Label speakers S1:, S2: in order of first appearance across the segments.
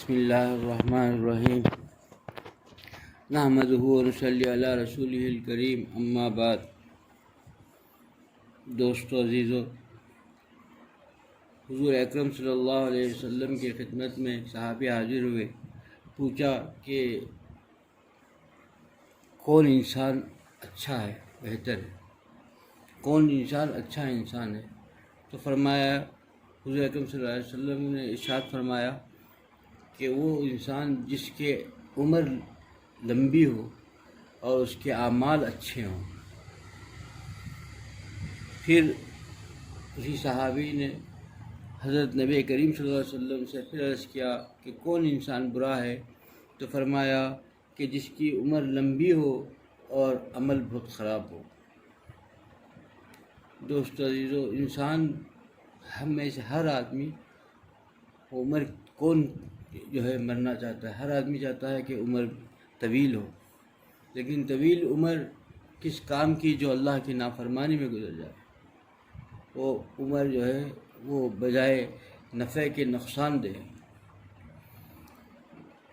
S1: بسم اللہ الرحمن الرحیم نحمدہ ونصلی علی رسولہ الکریم اما بعد۔ دوستو عزیزو، حضور اکرم صلی اللہ علیہ وسلم کی خدمت میں صحابی حاضر ہوئے، پوچھا کہ کون انسان اچھا ہے، بہتر ہے، کون انسان اچھا انسان ہے؟ تو فرمایا، حضور اکرم صلی اللہ علیہ وسلم نے ارشاد فرمایا کہ وہ انسان جس کے عمر لمبی ہو اور اس کے اعمال اچھے ہوں۔ پھر اسی صحابی نے حضرت نبی کریم صلی اللہ علیہ وسلم سے پھر عرض کیا کہ کون انسان برا ہے؟ تو فرمایا کہ جس کی عمر لمبی ہو اور عمل بہت خراب ہو۔ دوست عزیزو، انسان ہم میں سے ہر آدمی عمر کون مرنا چاہتا ہے؟ ہر آدمی چاہتا ہے کہ عمر طویل ہو، لیکن طویل عمر کس کام کی جو اللہ کی نافرمانی میں گزر جائے؟ وہ عمر وہ بجائے نفع کے نقصان دے۔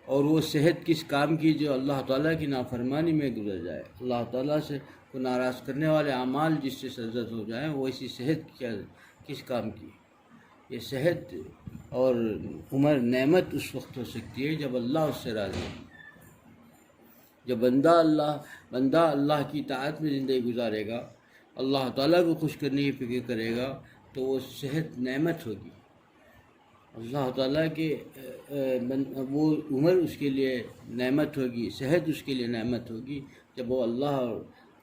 S1: اور وہ صحت کس کام کی جو اللہ تعالیٰ کی نافرمانی میں گزر جائے؟ اللہ تعالیٰ سے کو ناراض کرنے والے اعمال جس سے سرزد ہو جائیں، وہ ایسی صحت کس کام کی؟ یہ صحت اور عمر نعمت اس وقت ہو سکتی ہے جب اللہ اس سے راضی ہے۔ جب بندہ اللہ کی طاعت میں زندگی گزارے گا، اللہ تعالیٰ کو خوش کرنے کی فکر کرے گا، تو وہ صحت نعمت ہوگی۔ اللہ تعالیٰ کے وہ عمر اس کے لیے نعمت ہوگی، صحت اس کے لیے نعمت ہوگی جب وہ اللہ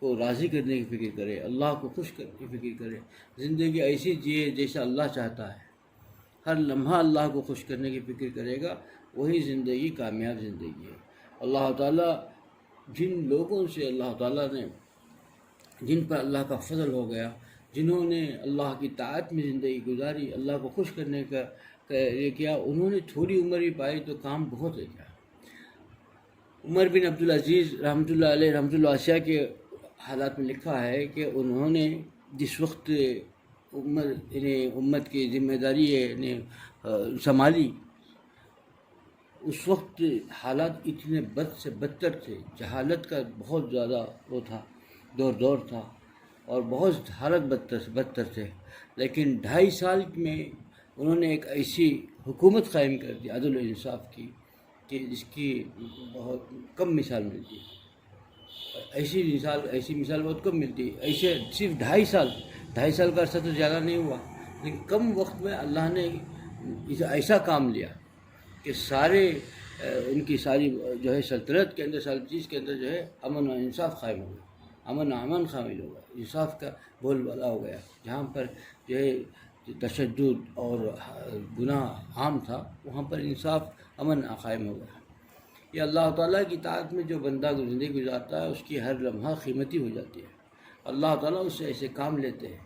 S1: کو راضی کرنے کی فکر کرے، اللہ کو خوش کرنے کی فکر کرے، زندگی ایسی جیے جیسا اللہ چاہتا ہے، ہر لمحہ اللہ کو خوش کرنے کی فکر کرے گا، وہی زندگی کامیاب زندگی ہے۔ اللہ تعالیٰ جن لوگوں سے اللہ تعالیٰ نے جن پر اللہ کا فضل ہو گیا، جنہوں نے اللہ کی طاعت میں زندگی گزاری، اللہ کو خوش کرنے کا یہ کیا، انہوں نے تھوڑی عمر ہی پائی تو کام بہت ہے کیا۔ عمر بن عبدالعزیز رحمۃ اللہ علیہ رحمۃ اللہ علیہ کے حالات میں لکھا ہے کہ انہوں نے جس وقت امت کی ذمہ داری سنبھالی، اس وقت حالات اتنے بد سے بدتر تھے، جہالت کا بہت زیادہ وہ تھا، دور تھا، اور بہت حالت بدتر تھے، لیکن 2.5 سال میں انہوں نے ایک ایسی حکومت قائم کر دی عدل و انصاف کی کہ جس کی بہت کم مثال ملتی ہے۔ ایسی مثال بہت کم ملتی ہے۔ ایسے صرف 2.5 سال کا عرصہ تو زیادہ نہیں ہوا، لیکن کم وقت میں اللہ نے ایسا کام لیا کہ ان کی ساری سلطنت کے اندر، ساری چیز کے اندر امن و انصاف قائم ہو گیا، امن شامل ہو گیا، انصاف کا بول بالا ہو گیا۔ جہاں پر تشدد اور گناہ عام تھا، وہاں پر انصاف امن قائم ہو گیا۔ یہ اللہ تعالیٰ کی طاعت میں جو بندہ زندگی گزارتا ہے، اس کی ہر لمحہ قیمتی ہو جاتی ہے۔ اللہ تعالیٰ اس سے ایسے کام لیتے ہیں۔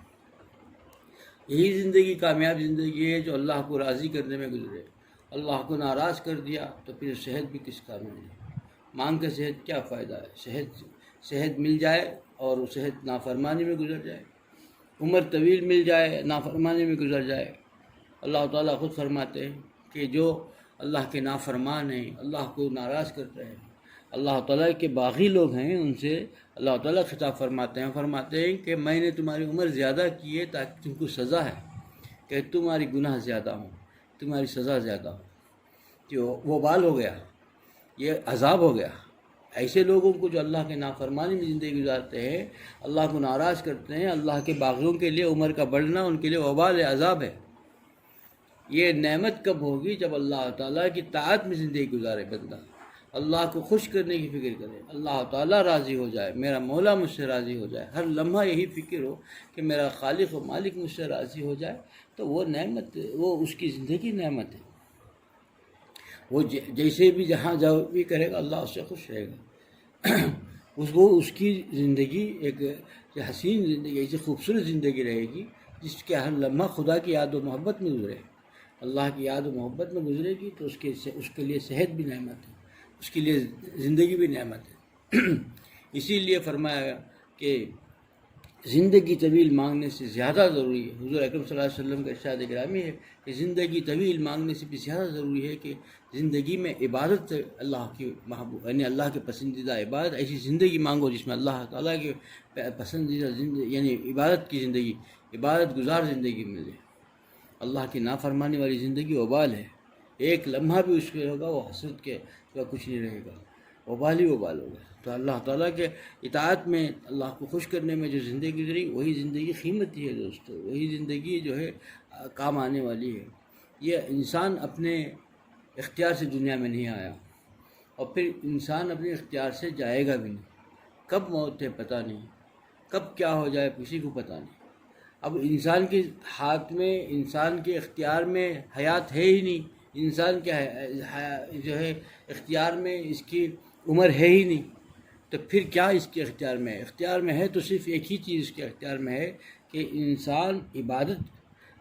S1: یہی زندگی کامیاب زندگی ہے جو اللہ کو راضی کرنے میں گزرے۔ اللہ کو ناراض کر دیا تو پھر صحت بھی کس کام میں نہیں، مانگ کے صحت کیا فائدہ ہے؟ صحت مل جائے اور وہ صحت نافرمانی میں گزر جائے، عمر طویل مل جائے نافرمانی میں گزر جائے۔ اللہ تعالیٰ خود فرماتے ہیں کہ جو اللہ کے نافرمان ہیں، اللہ کو ناراض کرتے ہیں، اللہ تعالیٰ کے باغی لوگ ہیں، ان سے اللہ تعالیٰ خطاب فرماتے ہیں کہ میں نے تمہاری عمر زیادہ کی ہے تاکہ تم کو سزا ہے، کہ تمہاری گناہ زیادہ ہوں، تمہاری سزا زیادہ ہو، جو وبال ہو گیا، یہ عذاب ہو گیا۔ ایسے لوگوں کو جو اللہ کے نافرمانی میں زندگی گزارتے ہیں، اللہ کو ناراض کرتے ہیں، اللہ کے باغیوں کے لیے عمر کا بڑھنا ان کے لیے وبال ہے، عذاب ہے۔ یہ نعمت کب ہوگی؟ جب اللہ تعالیٰ کی طاعت میں زندگی گزارے بندہ، اللہ کو خوش کرنے کی فکر کرے، اللہ تعالیٰ راضی ہو جائے، میرا مولا مجھ سے راضی ہو جائے، ہر لمحہ یہی فکر ہو کہ میرا خالق و مالک مجھ سے راضی ہو جائے، تو وہ نعمت، وہ اس کی زندگی نعمت ہے۔ وہ جیسے بھی جہاں جاؤ بھی کرے گا، اللہ اس سے خوش رہے گا۔ اس کی زندگی ایک حسین زندگی، ایسی خوبصورت زندگی رہے گی جس کے ہر لمحہ خدا کی یاد و محبت میں گزرے، اللہ کی یاد و محبت میں گزرے گی، تو اس کے لیے صحت بھی نعمت ہے، اس کے لیے زندگی بھی نعمت ہے۔ اسی لیے فرمایا کہ زندگی طویل مانگنے سے زیادہ ضروری ہے، حضور اکرم صلی اللہ علیہ وسلم کا ارشاد گرامی ہے کہ زندگی طویل مانگنے سے بھی زیادہ ضروری ہے کہ زندگی میں عبادت اللہ کی محبوب، یعنی اللہ کے پسندیدہ عبادت، ایسی زندگی مانگو جس میں اللہ تعالیٰ کے پسندیدہ زندگی، یعنی عبادت کی زندگی، عبادت گزار زندگی ملے۔ اللہ کی نافرمانی والی زندگی وبال ہے، ایک لمحہ بھی اس کے ہوگا وہ حسرت کے کچھ نہیں رہے گا، وبال ہی وبال ہوگا۔ تو اللہ تعالیٰ کے اطاعت میں، اللہ کو خوش کرنے میں جو زندگی گزری وہی زندگی قیمتی ہے دوستو، وہی زندگی جو ہے کام آنے والی ہے۔ یہ انسان اپنے اختیار سے دنیا میں نہیں آیا، اور پھر انسان اپنے اختیار سے جائے گا بھی نہیں۔ کب موت ہے پتہ نہیں، کب کیا ہو جائے کسی کو پتہ نہیں۔ اب انسان کے ہاتھ میں، انسان کے اختیار میں حیات ہے ہی نہیں، انسان کے جو ہے اختیار میں اس کی عمر ہے ہی نہیں، تو پھر کیا اس کے اختیار میں ہے؟ اختیار میں ہے تو صرف ایک ہی چیز اس کے اختیار میں ہے کہ انسان عبادت،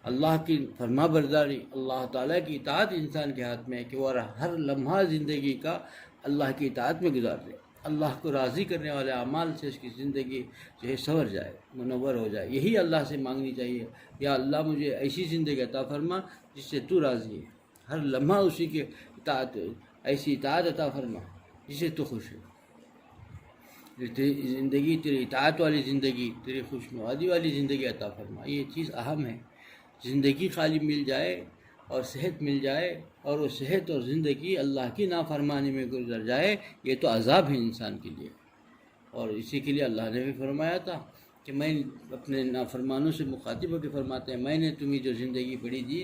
S1: اللہ کی فرما برداری، اللہ تعالیٰ کی اطاعت انسان کے ہاتھ میں ہے کہ وہ ہر لمحہ زندگی کا اللہ کی اطاعت میں گزار دے، اللہ کو راضی کرنے والے اعمال سے اس کی زندگی جو ہے سنور جائے، منور ہو جائے۔ یہی اللہ سے مانگنی چاہیے، یا اللہ مجھے ایسی زندگی عطا فرما جس سے تو راضی ہے، ہر لمحہ اسی کے اطاعت، ایسی اطاعت عطا فرما جس سے تو خوش ہے۔ تیری زندگی، تیری اطاعت والی زندگی، تیری خوشنودی والی زندگی عطا فرما، یہ چیز اہم ہے۔ زندگی خالی مل جائے اور صحت مل جائے، اور وہ صحت اور زندگی اللہ کی نافرمانی میں گزر جائے، یہ تو عذاب ہے انسان کے لیے۔ اور اسی کے لیے اللہ نے بھی فرمایا تھا کہ میں اپنے نافرمانوں سے مخاطب ہو کے فرماتے ہیں، میں نے تمہیں جو زندگی بڑی دی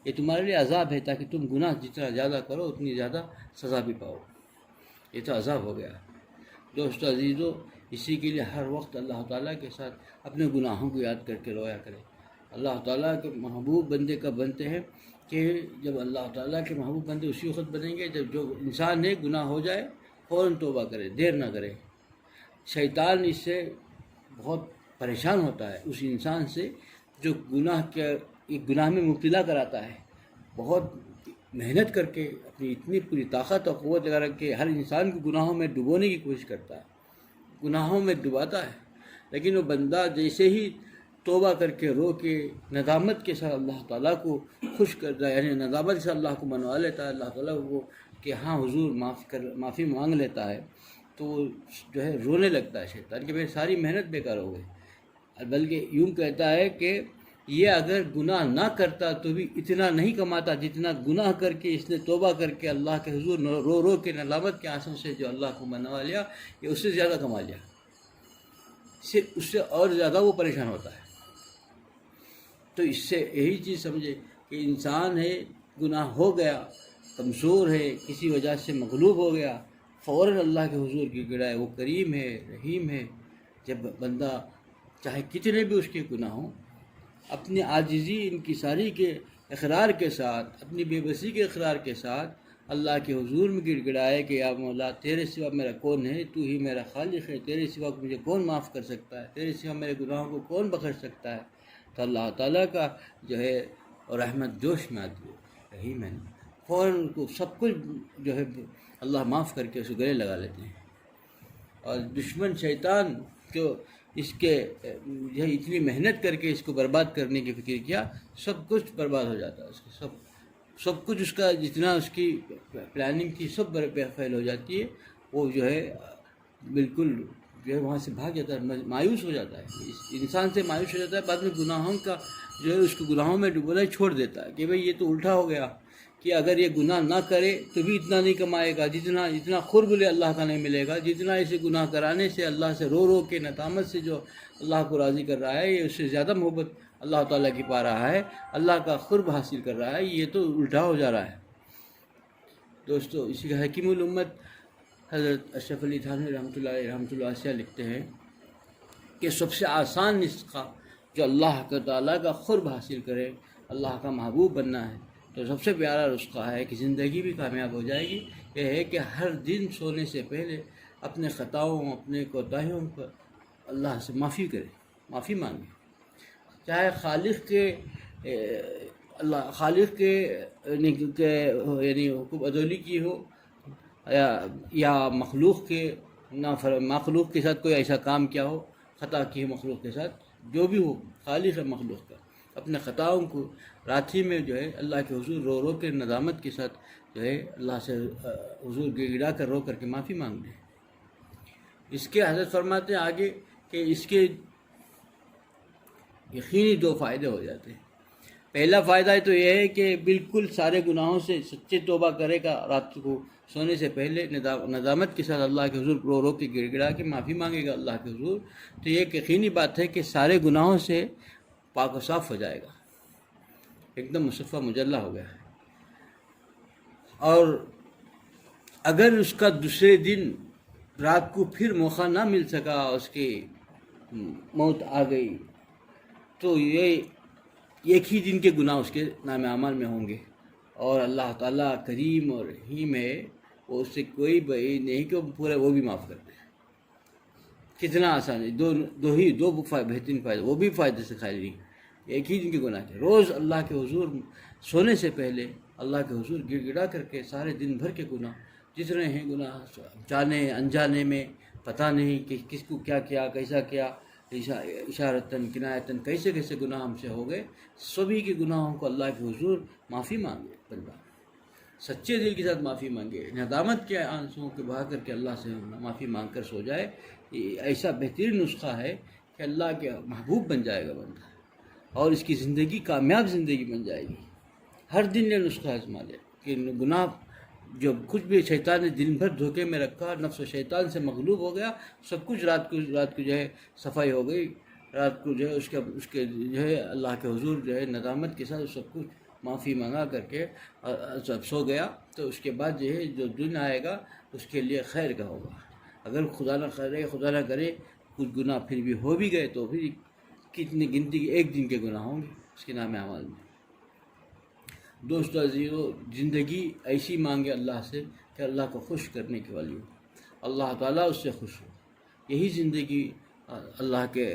S1: یہ تمہارے لیے عذاب ہے، تاکہ تم گناہ جتنا زیادہ کرو اتنی زیادہ سزا بھی پاؤ۔ یہ تو عذاب ہو گیا۔ دوستو عزیزو، اسی کے لیے ہر وقت اللہ تعالیٰ کے ساتھ اپنے گناہوں کو یاد کر کے رویا کرے۔ اللہ تعالیٰ کے محبوب بندے کب بنتے ہیں کہ جب اللہ تعالیٰ کے محبوب بندے اسی وقت بنیں گے جب جو انسان ہے گناہ ہو جائے فوراً توبہ کرے، دیر نہ کرے۔ شیطان اس سے بہت پریشان ہوتا ہے، اس انسان سے جو گناہ میں مبتلا کراتا ہے، بہت محنت کر کے اپنی اتنی پوری طاقت اور قوت لگا رکھ کے ہر انسان کو گناہوں میں ڈبونے کی کوشش کرتا ہے، گناہوں میں ڈباتا ہے، لیکن وہ بندہ جیسے ہی توبہ کر کے رو کے ندامت کے ساتھ اللہ تعالیٰ کو خوش کرتا ہے، یعنی ندامت سے اللہ کو منوا لیتا ہے، اللہ تعالیٰ کو کہ ہاں حضور معافی مانگ لیتا ہے، تو وہ جو ہے رونے لگتا ہے شیطان کہ میری ساری محنت بیکار ہو گئی۔ بلکہ یوں کہتا ہے کہ یہ اگر گناہ نہ کرتا تو بھی اتنا نہیں کماتا جتنا گناہ کر کے اس نے توبہ کر کے اللہ کے حضور رو رو کے ندامت کے آنسوں سے جو اللہ کو منوا لیا، یہ اس سے زیادہ کما لیا، اس سے اور زیادہ وہ پریشان ہوتا ہے۔ تو اس سے یہی چیز سمجھے کہ انسان ہے، گناہ ہو گیا، کمزور ہے، کسی وجہ سے مغلوب ہو گیا، فوراً اللہ کے حضور گر گڑائے۔ وہ کریم ہے، رحیم ہے۔ جب بندہ چاہے کتنے بھی اس کے گناہ ہوں، اپنی عاجزی انکساری کے اقرار کے ساتھ، اپنی بے بسی کے اقرار کے ساتھ اللہ کے حضور میں گڑ گڑائے کہ یا مولا تیرے سوا میرا کون ہے، تو ہی میرا خالق ہے، تیرے سوا مجھے کون معاف کر سکتا ہے، تیرے سوا میرے گناہوں کو کون بخش سکتا ہے، تو اللہ تعالیٰ کا جو ہے رحمت جوش میں آتی ہے، رحیم ہے، فوراً کو سب کچھ جو ہے اللہ معاف کر کے اسے گلے لگا لیتے ہیں۔ اور دشمن شیطان جو اس کے جو ہے اتنی محنت کر کے اس کو برباد کرنے کی فکر کیا، سب کچھ برباد ہو جاتا ہے، اس کا سب کچھ، اس کا جتنا اس کی پلاننگ تھی سب فیل ہو جاتی ہے۔ وہ جو ہے بالکل جو ہے وہاں سے بھاگ جاتا ہے، مایوس ہو جاتا ہے، انسان سے مایوس ہو جاتا ہے، بعد میں گناہوں کا جو ہے اس کو گناہوں میں ڈبونا ہی چھوڑ دیتا ہے کہ بھئی یہ تو الٹا ہو گیا کہ اگر یہ گناہ نہ کرے تو بھی اتنا نہیں کمائے گا، جتنا قرب لے اللہ کا نہیں ملے گا، جتنا اسے گناہ کرانے سے اللہ سے رو رو کے ندامت سے جو اللہ کو راضی کر رہا ہے، یہ اس سے زیادہ محبت اللہ تعالیٰ کی پا رہا ہے، اللہ کا قرب حاصل کر رہا ہے، یہ تو الٹا ہو جا رہا ہے۔ دوستو اسی کا حکیم الامت حضرت اشرف علی تھانوی رحمۃ اللہ علیہ لکھتے ہیں کہ سب سے آسان نسخہ جو اللہ تعالیٰ کا قرب حاصل کرے، اللہ کا محبوب بننا ہے، تو سب سے پیارا نسخہ ہے کہ زندگی بھی کامیاب ہو جائے گی، یہ ہے کہ ہر دن سونے سے پہلے اپنے خطاؤں، اپنے کوتاہیوں پر اللہ سے معافی کرے، معافی مانگے، چاہے خالق کے یعنی حکم عدولی کی ہو، یا مخلوق کے ساتھ کوئی ایسا کام کیا ہو خطا کی ہے مخلوق کے ساتھ، جو بھی ہو خالق ہے مخلوق کا، اپنے خطاؤں کو رات ہی میں جو ہے اللہ کے حضور رو رو کے ندامت کے ساتھ جو ہے اللہ سے حضور گڑ گڑا کر رو کر کے معافی مانگ لیں۔ اس کے حضرت فرماتے ہیں آگے کہ اس کے یقینی 2 فائدے ہو جاتے ہیں۔ پہلا فائدہ تو یہ ہے کہ بالکل سارے گناہوں سے سچے توبہ کرے گا، رات کو سونے سے پہلے ندامت کے ساتھ اللہ کے حضور رو رو کے گڑ گڑا کے معافی مانگے گا اللہ کے حضور، تو یہ ایک یقینی بات ہے کہ سارے گناہوں سے پاک و صاف ہو جائے گا، ایک دم مصفہ مجلہ ہو گیا ہے۔ اور اگر اس کا دوسرے دن رات کو پھر موقع نہ مل سکا، اس کی موت آ گئی، تو یہ ایک ہی دن کے گناہ اس کے نام اعمال میں ہوں گے، اور اللہ تعالیٰ کریم اور رحیم ہے، وہ اس سے کوئی بعید نہیں کہ پورے وہ بھی معاف کر دے۔ کتنا آسان ہے، دو بہترین فائدے، وہ بھی فائدے سے خالی نہیں، ایک ہی دن کے گناہ کے۔ روز اللہ کے حضور سونے سے پہلے اللہ کے حضور گڑ گڑا کر کے سارے دن بھر کے گناہ جتنے ہیں، گناہ جانے انجانے میں پتہ نہیں کہ کس کو کیا کیا، کیسا کیا، اشارتاً کنایتاً کیسے کیسے گناہ ہم سے ہو گئے، سبھی کے گناہوں کو اللہ کے حضور معافی مانگے۔ بندہ سچے دل کے ساتھ معافی مانگے، ندامت کے آنسوؤں کے بہا کر کے اللہ سے معافی مانگ کر سو جائے، یہ ایسا بہترین نسخہ ہے کہ اللہ کے محبوب بن جائے گا بندہ، اور اس کی زندگی کامیاب زندگی بن جائے گی۔ ہر دن یہ نسخہ آزما لے کہ گناہ جو کچھ بھی شیطان نے دن بھر دھوکے میں رکھا، نفس و شیطان سے مغلوب ہو گیا، سب کچھ رات کو جو ہے صفائی ہو گئی، رات کو جو ہے اس کے جو ہے اللہ کے حضور جو ہے ندامت کے ساتھ سب کچھ معافی منگا کر کے جب سو گیا، تو اس کے بعد جو ہے جو دن آئے گا اس کے لیے خیر کا ہوگا۔ اگر خدا نہ کرے کچھ گناہ پھر بھی ہو بھی گئے، تو پھر کتنی گنتی کے ایک دن کے گناہ ہوں گے اس کے نام اعمال میں۔ دوستو عزیزو، زندگی ایسی مانگے اللہ سے کہ اللہ کو خوش کرنے کی والی ہو، اللہ تعالیٰ اس سے خوش ہو، یہی زندگی اللہ کے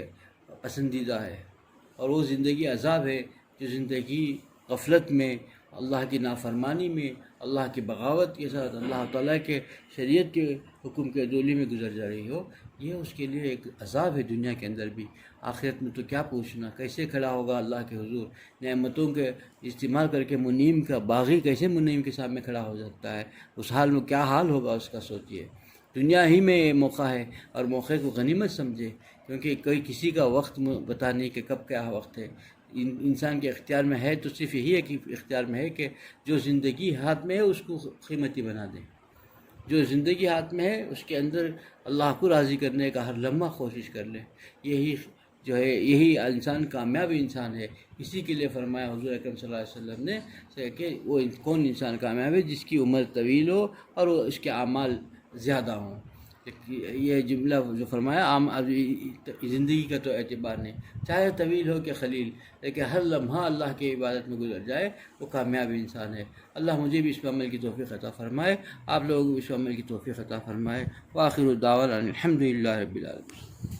S1: پسندیدہ ہے۔ اور وہ زندگی عذاب ہے جو زندگی غفلت میں، اللہ کی نافرمانی میں، اللہ کی بغاوت کے ساتھ اللہ تعالیٰ کے شریعت کے حکم کے عدولی میں گزر جا رہی ہو، یہ اس کے لیے ایک عذاب ہے دنیا کے اندر بھی۔ آخرت میں تو کیا پوچھنا، کیسے کھڑا ہوگا اللہ کے حضور، نعمتوں کے استعمال کر کے منعم کا باغی کیسے منعم کے سامنے کھڑا ہو سکتا ہے، اس حال میں کیا حال ہوگا اس کا سوچئے۔ دنیا ہی میں یہ موقع ہے، اور موقع کو غنیمت سمجھے، کیونکہ کوئی کسی کا وقت پتہ نہیں کہ کب کیا وقت ہے۔ انسان کے اختیار میں ہے تو صرف یہی ہے کہ اختیار میں ہے کہ جو زندگی ہاتھ میں ہے اس کو قیمتی بنا دے، جو زندگی ہاتھ میں ہے اس کے اندر اللہ کو راضی کرنے کا ہر لمحہ کوشش کر لے، یہی جو ہے یہی انسان کامیاب انسان ہے۔ اسی کے لیے فرمایا حضور اکرم صلی اللہ علیہ وسلم نے کہ وہ کون انسان کامیاب ہے، جس کی عمر طویل ہو اور اس کے اعمال زیادہ ہوں۔ یہ جملہ جو فرمایا عام زندگی کا تو اعتبار نہیں، چاہے طویل ہو کہ خلیل، لیکن ہر لمحہ اللہ کی عبادت میں گزر جائے وہ کامیاب انسان ہے۔ اللہ مجھے بھی اس پہ عمل کی توفیق عطا فرمائے، آپ لوگوں کو بھی اس پہ عمل کی توفیق عطا فرمائے۔ وآخر دعوانا الحمدللہ رب العالمین۔